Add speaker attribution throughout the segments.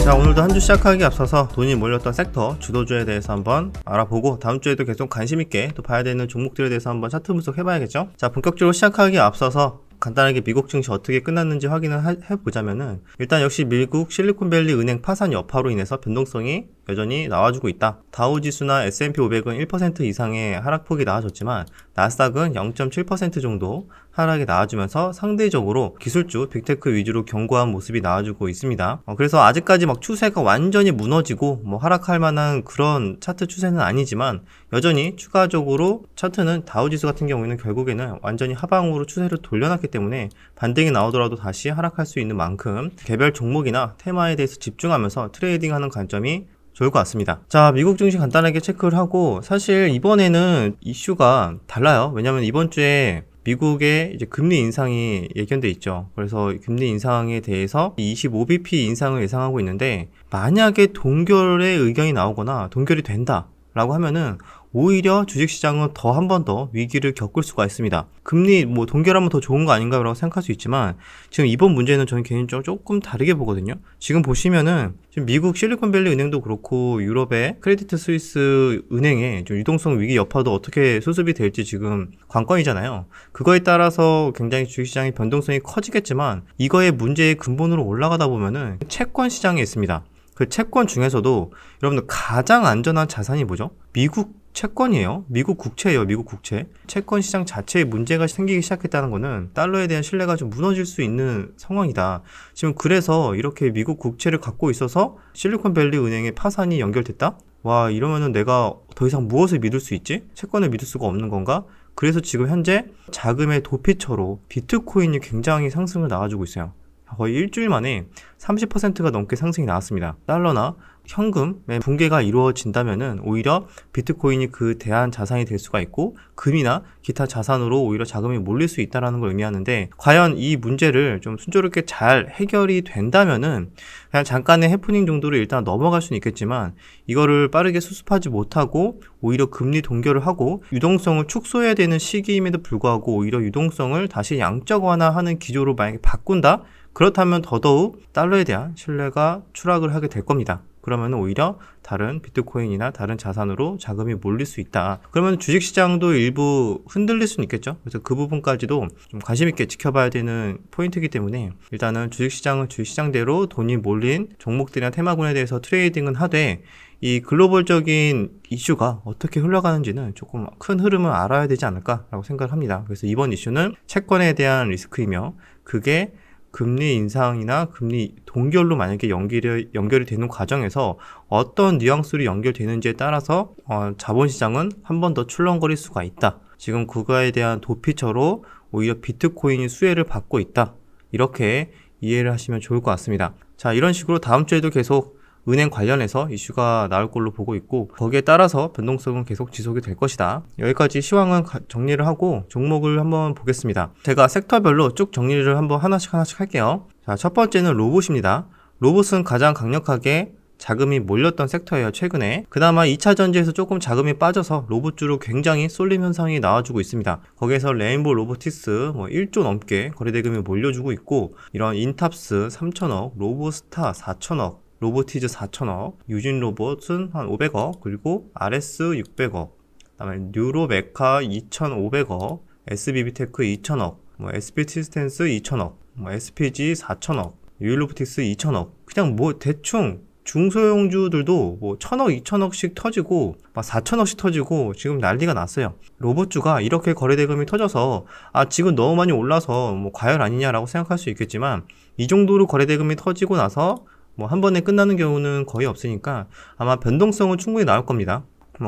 Speaker 1: 자, 오늘도 한 주 시작하기 앞서서 돈이 몰렸던 섹터 주도주에 대해서 한번 알아보고 다음 주에도 계속 관심 있게 또 봐야 되는 종목들에 대해서 한번 차트 분석 해봐야겠죠. 자, 본격적으로 시작하기 앞서서 간단하게 미국 증시 어떻게 끝났는지 확인을 해보자면은, 일단 역시 미국 실리콘밸리 은행 파산 여파로 인해서 변동성이 여전히 나와주고 있다. 다우지수나 S&P 500은 1% 이상의 하락폭이 나와줬지만 나스닥은 0.7% 정도 하락이 나와주면서 상대적으로 기술주 빅테크 위주로 견고한 모습이 나와주고 있습니다. 그래서 아직까지 막 추세가 완전히 무너지고 하락할 만한 그런 차트 추세는 아니지만, 여전히 추가적으로 차트는 다우지수 같은 경우에는 결국에는 완전히 하방으로 추세를 돌려놨기 때문에 반등이 나오더라도 다시 하락할 수 있는 만큼 개별 종목이나 테마에 대해서 집중하면서 트레이딩하는 관점이 좋을 것 같습니다. 자, 미국 증시 간단하게 체크를 하고, 사실 이번에는 이슈가 달라요. 왜냐면 이번 주에 미국의 이제 금리 인상이 예견돼 있죠. 그래서 금리 인상에 대해서 25bp 인상을 예상하고 있는데, 만약에 동결의 의견이 나오거나 동결이 된다 라고 하면은 오히려 주식시장은 더 한 번 더 위기를 겪을 수가 있습니다. 금리 동결하면 더 좋은 거 아닌가 라고 생각할 수 있지만, 지금 이번 문제는 저는 개인적으로 조금 다르게 보거든요. 지금 보시면은 지금 미국 실리콘밸리 은행도 그렇고 유럽의 크레디트 스위스 은행의 좀 유동성 위기 여파도 어떻게 수습이 될지 지금 관건이잖아요. 그거에 따라서 굉장히 주식시장의 변동성이 커지겠지만, 이거의 문제의 근본으로 올라가다 보면은 채권 시장에 있습니다. 그 채권 중에서도 여러분들 가장 안전한 자산이 뭐죠? 미국 채권이에요. 미국 국채예요. 미국 국채. 채권 시장 자체에 문제가 생기기 시작했다는 거는 달러에 대한 신뢰가 좀 무너질 수 있는 상황이다. 지금 그래서 이렇게 미국 국채를 갖고 있어서 실리콘밸리 은행의 파산이 연결됐다? 와, 이러면은 내가 더 이상 무엇을 믿을 수 있지? 채권을 믿을 수가 없는 건가? 그래서 지금 현재 자금의 도피처로 비트코인이 굉장히 상승을 나와주고 있어요. 거의 일주일 만에 30%가 넘게 상승이 나왔습니다. 달러나 현금의 붕괴가 이루어진다면은 오히려 비트코인이 그 대안 자산이 될 수가 있고, 금이나 기타 자산으로 오히려 자금이 몰릴 수 있다는 걸 의미하는데, 과연 이 문제를 좀 순조롭게 잘 해결이 된다면은 그냥 잠깐의 해프닝 정도로 일단 넘어갈 수는 있겠지만, 이거를 빠르게 수습하지 못하고 오히려 금리 동결을 하고 유동성을 축소해야 되는 시기임에도 불구하고 오히려 유동성을 다시 양적완화하는 기조로 만약에 바꾼다? 그렇다면 더더욱 달러에 대한 신뢰가 추락을 하게 될 겁니다. 그러면 오히려 다른 비트코인이나 다른 자산으로 자금이 몰릴 수 있다. 그러면 주식시장도 일부 흔들릴 수는 있겠죠. 그래서 그 부분까지도 좀 관심 있게 지켜봐야 되는 포인트이기 때문에, 일단은 주식시장은 주식시장대로 돈이 몰린 종목들이나 테마군에 대해서 트레이딩은 하되, 이 글로벌적인 이슈가 어떻게 흘러가는지는 조금 큰 흐름을 알아야 되지 않을까라고 생각을 합니다. 그래서 이번 이슈는 채권에 대한 리스크이며, 그게 금리 인상이나 금리 동결로 만약에 연결이 되는 과정에서 어떤 뉘앙스로 연결되는지에 따라서 자본시장은 한 번 더 출렁거릴 수가 있다. 지금 그거에 대한 도피처로 오히려 비트코인이 수혜를 받고 있다. 이렇게 이해를 하시면 좋을 것 같습니다. 자, 이런 식으로 다음 주에도 계속 은행 관련해서 이슈가 나올 걸로 보고 있고, 거기에 따라서 변동성은 계속 지속이 될 것이다. 여기까지 시황은 정리를 하고 종목을 한번 보겠습니다. 제가 섹터별로 쭉 정리를 한번 하나씩 할게요. 자, 첫 번째는 로봇입니다. 로봇은 가장 강력하게 자금이 몰렸던 섹터예요, 최근에. 그나마 2차 전지에서 조금 자금이 빠져서 로봇주로 굉장히 쏠림 현상이 나와주고 있습니다. 거기에서 레인보우 로보틱스 1조 넘게 거래대금이 몰려주고 있고, 이런 인탑스 3천억, 로보스타 4천억, 로보티즈 4천억, 유진로봇은 한 500억, 그리고 RS 600억, 그다음에 뉴로메카 2,500억, SBB테크 2천억, SP시스템스 2천억, SPG 4천억, 유일로보틱스 2천억. 그냥 대충 중소형주들도 1,000억, 2,000억씩 터지고 막 4,000억씩 터지고 지금 난리가 났어요. 로봇주가 이렇게 거래대금이 터져서 지금 너무 많이 올라서 과열 아니냐라고 생각할 수 있겠지만, 이 정도로 거래대금이 터지고 나서 한 번에 끝나는 경우는 거의 없으니까 아마 변동성은 충분히 나올 겁니다.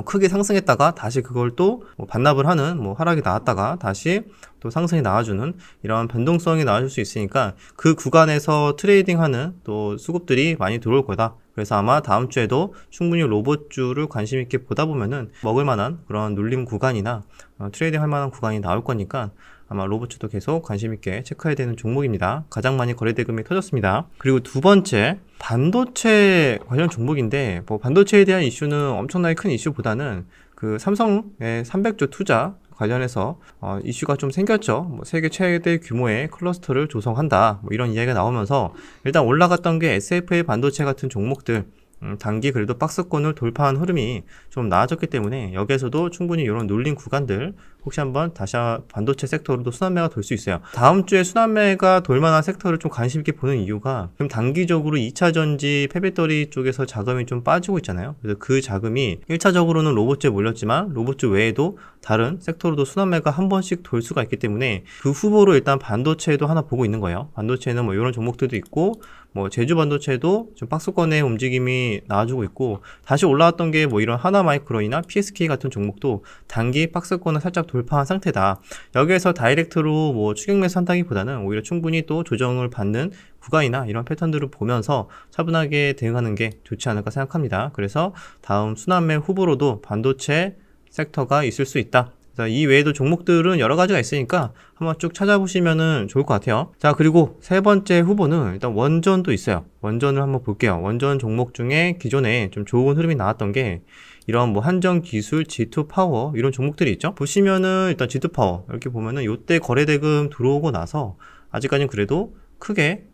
Speaker 1: 크게 상승했다가 다시 그걸 또 반납을 하는 하락이 나왔다가 다시 또 상승이 나와주는 이런 변동성이 나와줄 수 있으니까, 그 구간에서 트레이딩하는 또 수급들이 많이 들어올 거다. 그래서 아마 다음 주에도 충분히 로봇주를 관심 있게 보다 보면은 먹을 만한 그런 눌림 구간이나 트레이딩 할 만한 구간이 나올 거니까, 아마 로봇주도 계속 관심 있게 체크해야 되는 종목입니다. 가장 많이 거래대금이 터졌습니다. 그리고 두 번째, 반도체 관련 종목인데, 반도체에 대한 이슈는 엄청나게 큰 이슈보다는 그 삼성의 300조 투자 관련해서 이슈가 좀 생겼죠. 뭐 세계 최대 규모의 클러스터를 조성한다, 뭐 이런 이야기가 나오면서 일단 올라갔던 게 SFA 반도체 같은 종목들 단기 그래도 박스권을 돌파한 흐름이 좀 나아졌기 때문에 여기에서도 충분히 이런 눌린 구간들 혹시 한번 다시 반도체 섹터로도 순환매가 돌 수 있어요. 다음 주에 순환매가 돌 만한 섹터를 좀 관심 있게 보는 이유가 지금 단기적으로 2차 전지 폐배터리 쪽에서 자금이 좀 빠지고 있잖아요. 그래서 그 자금이 1차적으로는 로봇주에 몰렸지만 로봇주 외에도 다른 섹터로도 순환매가 한 번씩 돌 수가 있기 때문에 그 후보로 일단 반도체도 하나 보고 있는 거예요. 반도체는 뭐 이런 종목들도 있고 뭐 제주 반도체도 좀 박스권의 움직임이 나와주고 있고 다시 올라왔던 게 뭐 이런 하나마이크론이나 PSK 같은 종목도 단기 박스권을 살짝 돌파한 상태다. 여기에서 다이렉트로 뭐 추격 매수한다기보다는 오히려 충분히 또 조정을 받는 구간이나 이런 패턴들을 보면서 차분하게 대응하는 게 좋지 않을까 생각합니다. 그래서 다음 순환매 후보로도 반도체 섹터가 있을 수 있다. 이 외에도 종목들은 여러 가지가 있으니까 한번 쭉 찾아보시면 좋을 것 같아요. 자, 그리고 세 번째 후보는 일단 원전도 있어요. 원전을 한번 볼게요. 원전 종목 중에 기존에 좀 좋은 흐름이 나왔던 게 이런 뭐 한전기술, G2파워 이런 종목들이 있죠. 보시면은 일단 G2파워 이렇게 보면은 요때 거래대금 들어오고 나서 아직까지는 그래도 크게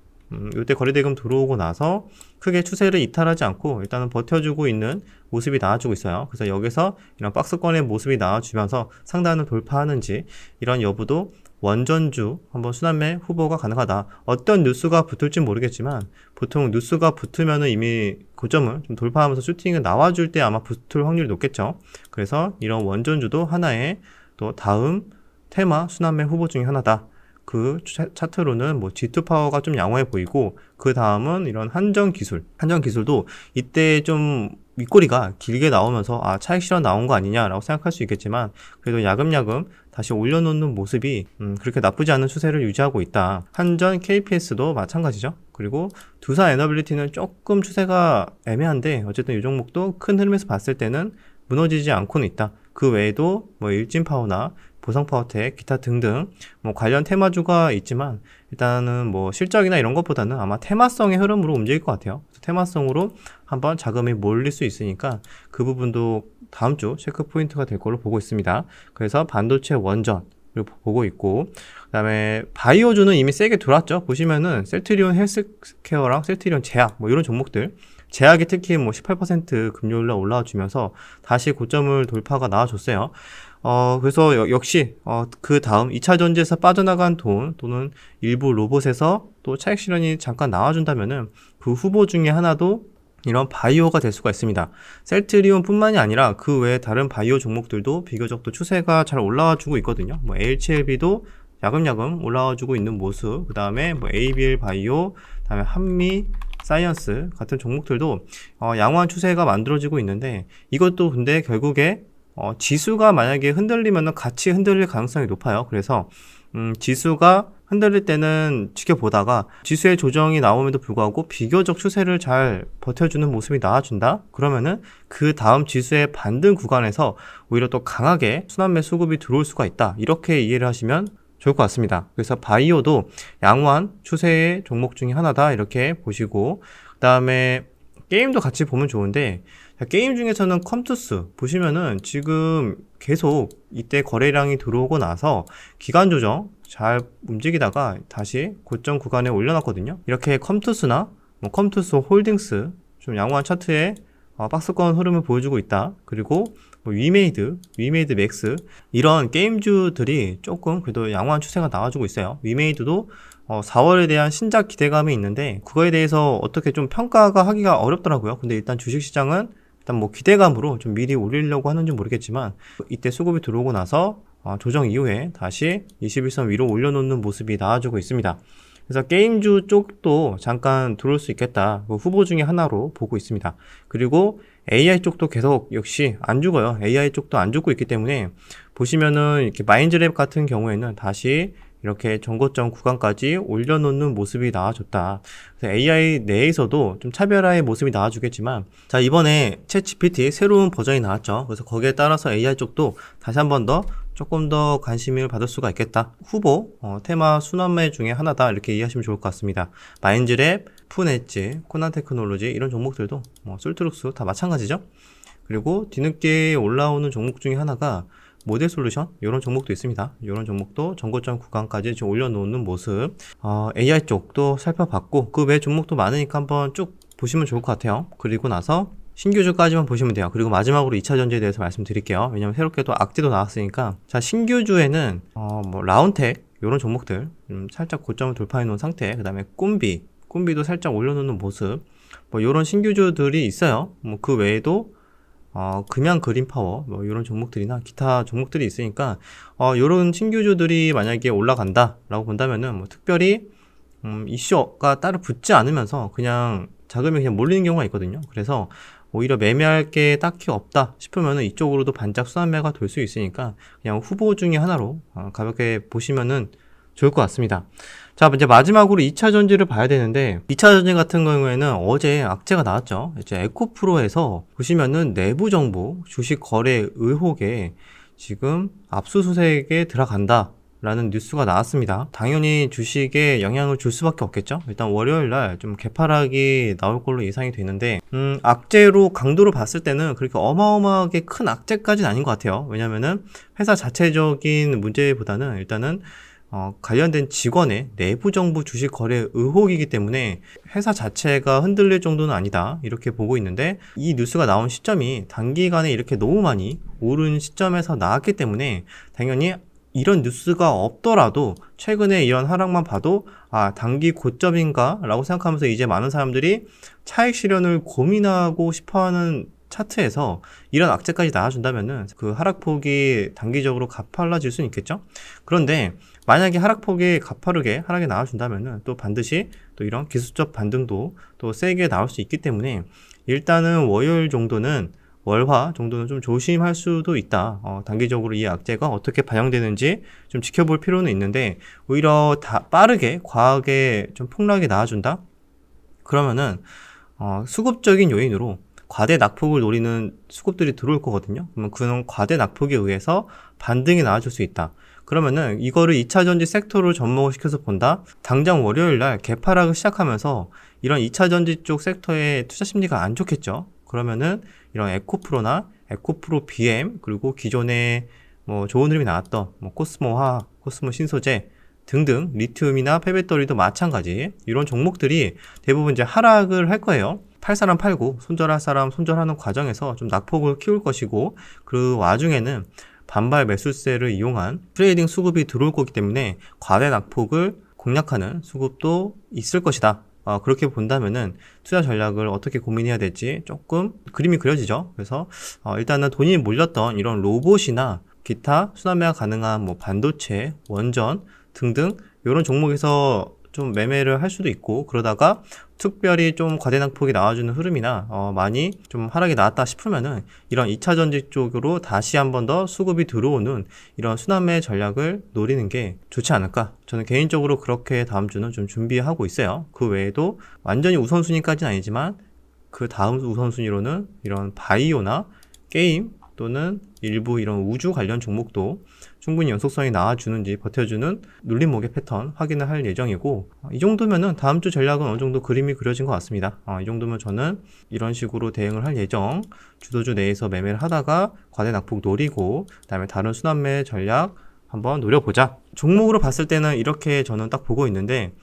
Speaker 1: 요때 거래대금 들어오고 나서 크게 추세를 이탈하지 않고 일단은 버텨주고 있는 모습이 나와주고 있어요. 그래서 여기서 이런 박스권의 모습이 나와주면서 상단을 돌파하는지 이런 여부도 원전주 한번 순환매 후보가 가능하다. 어떤 뉴스가 붙을지 모르겠지만 보통 뉴스가 붙으면은 이미 고점을 좀 돌파하면서 슈팅을 나와줄 때 아마 붙을 확률이 높겠죠. 그래서 이런 원전주도 하나의 또 다음 테마 순환매 후보 중에 하나다. 그 차트로는 뭐 G2파워가 좀 양호해 보이고 그 다음은 이런 한전기술도 이때 좀 윗꼬리가 길게 나오면서 차익 실현 나온 거 아니냐라고 생각할 수 있겠지만 그래도 야금야금 다시 올려놓는 모습이 그렇게 나쁘지 않은 추세를 유지하고 있다. 한전 KPS도 마찬가지죠. 그리고 두산 에너빌리티는 조금 추세가 애매한데 어쨌든 이 종목도 큰 흐름에서 봤을 때는 무너지지 않고는 있다. 그 외에도 뭐 일진파워나 보성파워텍, 기타 등등 뭐 관련 테마주가 있지만 일단은 뭐 실적이나 이런 것보다는 아마 테마성의 흐름으로 움직일 것 같아요. 테마성으로 한번 자금이 몰릴 수 있으니까 그 부분도 다음 주 체크 포인트가 될 걸로 보고 있습니다. 그래서 반도체 원전을 보고 있고 그 다음에 바이오주는 이미 세게 들어왔죠. 보시면은 셀트리온 헬스케어랑 셀트리온 제약 뭐 이런 종목들 제약이 특히 뭐 18% 금요일날 올라와 주면서 다시 고점을 돌파가 나와줬어요. 그래서 역시 그 다음 2차 전지에서 빠져나간 돈 또는 일부 로봇에서 또 차익 실현이 잠깐 나와준다면은 그 후보 중에 하나도 이런 바이오가 될 수가 있습니다. 셀트리온 뿐만이 아니라 그 외에 다른 바이오 종목들도 비교적 또 추세가 잘 올라와 주고 있거든요. 뭐 HLB도 야금야금 올라와 주고 있는 모습, 그 다음에 뭐 ABL 바이오, 그 다음에 한미 사이언스 같은 종목들도 양호한 추세가 만들어지고 있는데 이것도 근데 결국에 지수가 만약에 흔들리면 같이 흔들릴 가능성이 높아요. 그래서 지수가 흔들릴 때는 지켜보다가 지수의 조정이 나옴에도 불구하고 비교적 추세를 잘 버텨주는 모습이 나와준다? 그러면은 그 다음 지수의 반등 구간에서 오히려 또 강하게 순환매 수급이 들어올 수가 있다. 이렇게 이해를 하시면 좋을 것 같습니다. 그래서 바이오도 양호한 추세의 종목 중에 하나다. 이렇게 보시고 그 다음에 게임도 같이 보면 좋은데 게임 중에서는 컴투스 보시면은 지금 계속 이때 거래량이 들어오고 나서 기간 조정 잘 움직이다가 다시 고점 구간에 올려놨거든요. 이렇게 컴투스나 뭐 컴투스 홀딩스 좀 양호한 차트에 박스권 흐름을 보여주고 있다. 그리고 뭐 위메이드 맥스 이런 게임주들이 조금 그래도 양호한 추세가 나와주고 있어요. 위메이드도 4월에 대한 신작 기대감이 있는데 그거에 대해서 어떻게 좀 평가가 하기가 어렵더라고요. 근데 일단 주식시장은 일단 뭐 기대감으로 좀 미리 올리려고 하는지 모르겠지만 이때 수급이 들어오고 나서 조정 이후에 다시 21선 위로 올려놓는 모습이 나와주고 있습니다. 그래서 게임주 쪽도 잠깐 들어올 수 있겠다. 그 후보 중에 하나로 보고 있습니다. 그리고 AI 쪽도 계속 역시 안 죽어요. AI 쪽도 안 죽고 있기 때문에 보시면은 이렇게 마인즈랩 같은 경우에는 다시 이렇게 전고점 구간까지 올려놓는 모습이 나와줬다. 그래서 AI 내에서도 좀 차별화의 모습이 나와주겠지만, 자, 이번에 챗GPT 새로운 버전이 나왔죠. 그래서 거기에 따라서 AI 쪽도 다시 한 번 더 조금 더 관심을 받을 수가 있겠다. 후보, 테마 순환매 중에 하나다. 이렇게 이해하시면 좋을 것 같습니다. 마인즈랩, 푸넷지, 코난테크놀로지 이런 종목들도 솔트룩스 다 마찬가지죠. 그리고 뒤늦게 올라오는 종목 중에 하나가 모델 솔루션 이런 종목도 있습니다. 이런 종목도 전고점 구간까지 좀 올려놓는 모습. AI 쪽도 살펴봤고 그 외 종목도 많으니까 한번 쭉 보시면 좋을 것 같아요. 그리고 나서 신규주까지만 보시면 돼요. 그리고 마지막으로 2차전지에 대해서 말씀드릴게요. 왜냐면 새롭게 또 악재도 나왔으니까. 자, 신규주에는 라운텍 이런 종목들 살짝 고점을 돌파해 놓은 상태. 그 다음에 꿈비도 살짝 올려놓는 모습. 이런 신규주들이 있어요. 그 외에도 금양 그린파워 이런 종목들이나 기타 종목들이 있으니까 이런 신규주들이 만약에 올라간다 라고 본다면은 특별히 이슈가 따로 붙지 않으면서 그냥 자금이 그냥 몰리는 경우가 있거든요. 그래서 오히려 매매할 게 딱히 없다 싶으면은 이쪽으로도 반짝 순환매가 될 수 있으니까 그냥 후보 중에 하나로 가볍게 보시면은 좋을 것 같습니다. 자, 이제 마지막으로 2차 전지를 봐야 되는데 2차 전지 같은 경우에는 어제 악재가 나왔죠. 이제 에코프로에서 보시면은 내부 정보 주식 거래 의혹에 지금 압수수색에 들어간다 라는 뉴스가 나왔습니다. 당연히 주식에 영향을 줄 수밖에 없겠죠. 일단 월요일날 좀 개파락이 나올 걸로 예상이 되는데 악재로 강도로 봤을 때는 그렇게 어마어마하게 큰 악재까지는 아닌 것 같아요. 왜냐면은 회사 자체적인 문제보다는 일단은 관련된 직원의 내부 정보 주식 거래 의혹이기 때문에 회사 자체가 흔들릴 정도는 아니다 이렇게 보고 있는데, 이 뉴스가 나온 시점이 단기간에 이렇게 너무 많이 오른 시점에서 나왔기 때문에 당연히 이런 뉴스가 없더라도 최근에 이런 하락만 봐도 단기 고점인가 라고 생각하면서 이제 많은 사람들이 차익 실현을 고민하고 싶어하는 차트에서 이런 악재까지 나와준다면은 그 하락폭이 단기적으로 가팔라질 수는 있겠죠. 그런데 만약에 하락폭이 가파르게 하락이 나와준다면은 또 반드시 또 이런 기술적 반등도 또 세게 나올 수 있기 때문에 일단은 월요일 정도는 월화 정도는 좀 조심할 수도 있다. 단기적으로 이 악재가 어떻게 반영되는지 좀 지켜볼 필요는 있는데, 오히려 빠르게 과하게 좀 폭락이 나와준다? 그러면은 수급적인 요인으로 과대 낙폭을 노리는 수급들이 들어올 거거든요. 그러면 그런 과대 낙폭에 의해서 반등이 나와줄 수 있다. 그러면은 이거를 2차전지 섹터로 접목을 시켜서 본다? 당장 월요일날 개파락을 시작하면서 이런 2차전지 쪽 섹터의 투자 심리가 안 좋겠죠. 그러면은 이런 에코프로나 에코프로 BM, 그리고 기존에 좋은 흐름이 나왔던 코스모화학, 코스모 신소재 등등 리튬이나 폐배터리도 마찬가지 이런 종목들이 대부분 이제 하락을 할 거예요. 팔 사람 팔고 손절할 사람 손절하는 과정에서 좀 낙폭을 키울 것이고, 그 와중에는 반발 매수세를 이용한 트레이딩 수급이 들어올 거기 때문에 과대 낙폭을 공략하는 수급도 있을 것이다. 그렇게 본다면은 투자 전략을 어떻게 고민해야 될지 조금 그림이 그려지죠. 그래서 일단은 돈이 몰렸던 이런 로봇이나 기타 순환매가 가능한 반도체, 원전 등등 이런 종목에서 좀 매매를 할 수도 있고, 그러다가 특별히 좀 과대낙폭이 나와주는 흐름이나 많이 좀 하락이 나왔다 싶으면은 이런 2차전지 쪽으로 다시 한 번 더 수급이 들어오는 이런 순환매 전략을 노리는 게 좋지 않을까, 저는 개인적으로 그렇게 다음 주는 좀 준비하고 있어요. 그 외에도 완전히 우선순위까지는 아니지만 그 다음 우선순위로는 이런 바이오나 게임 또는 일부 이런 우주 관련 종목도 충분히 연속성이 나와주는지 버텨주는 눌림목의 패턴 확인을 할 예정이고, 이 정도면은 다음 주 전략은 어느 정도 그림이 그려진 것 같습니다. 이 정도면 저는 이런 식으로 대응을 할 예정. 주도주 내에서 매매를 하다가 과대 낙폭 노리고, 그 다음에 다른 순환매 전략 한번 노려보자. 종목으로 봤을 때는 이렇게 저는 딱 보고 있는데,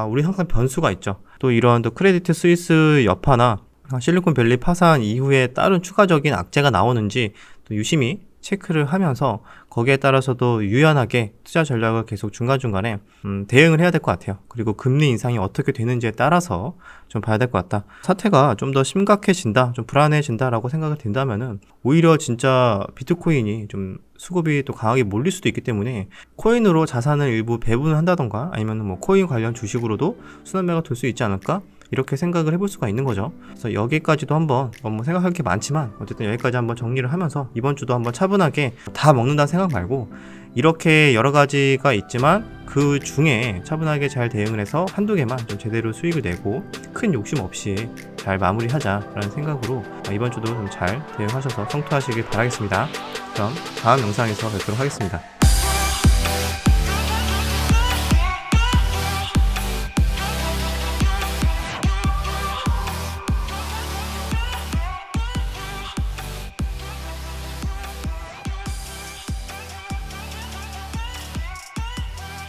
Speaker 1: 우리 항상 변수가 있죠. 또 이런 또 크레디트 스위스 여파나 실리콘밸리 파산 이후에 다른 추가적인 악재가 나오는지 또 유심히 체크를 하면서 거기에 따라서도 유연하게 투자 전략을 계속 중간중간에 대응을 해야 될 것 같아요. 그리고 금리 인상이 어떻게 되는지에 따라서 좀 봐야 될 것 같다. 사태가 좀 더 심각해진다, 좀 불안해진다라고 생각이 된다면은 오히려 진짜 비트코인이 좀 수급이 또 강하게 몰릴 수도 있기 때문에 코인으로 자산을 일부 배분을 한다던가 아니면 코인 관련 주식으로도 순환매가 될 수 있지 않을까? 이렇게 생각을 해볼 수가 있는 거죠. 그래서 여기까지도 한번 생각할 게 많지만 어쨌든 여기까지 한번 정리를 하면서 이번 주도 한번 차분하게 다 먹는다는 생각 말고 이렇게 여러 가지가 있지만 그 중에 차분하게 잘 대응을 해서 한두 개만 좀 제대로 수익을 내고 큰 욕심 없이 잘 마무리하자라는 생각으로 이번 주도 좀 잘 대응하셔서 성투하시길 바라겠습니다. 그럼 다음 영상에서 뵙도록 하겠습니다.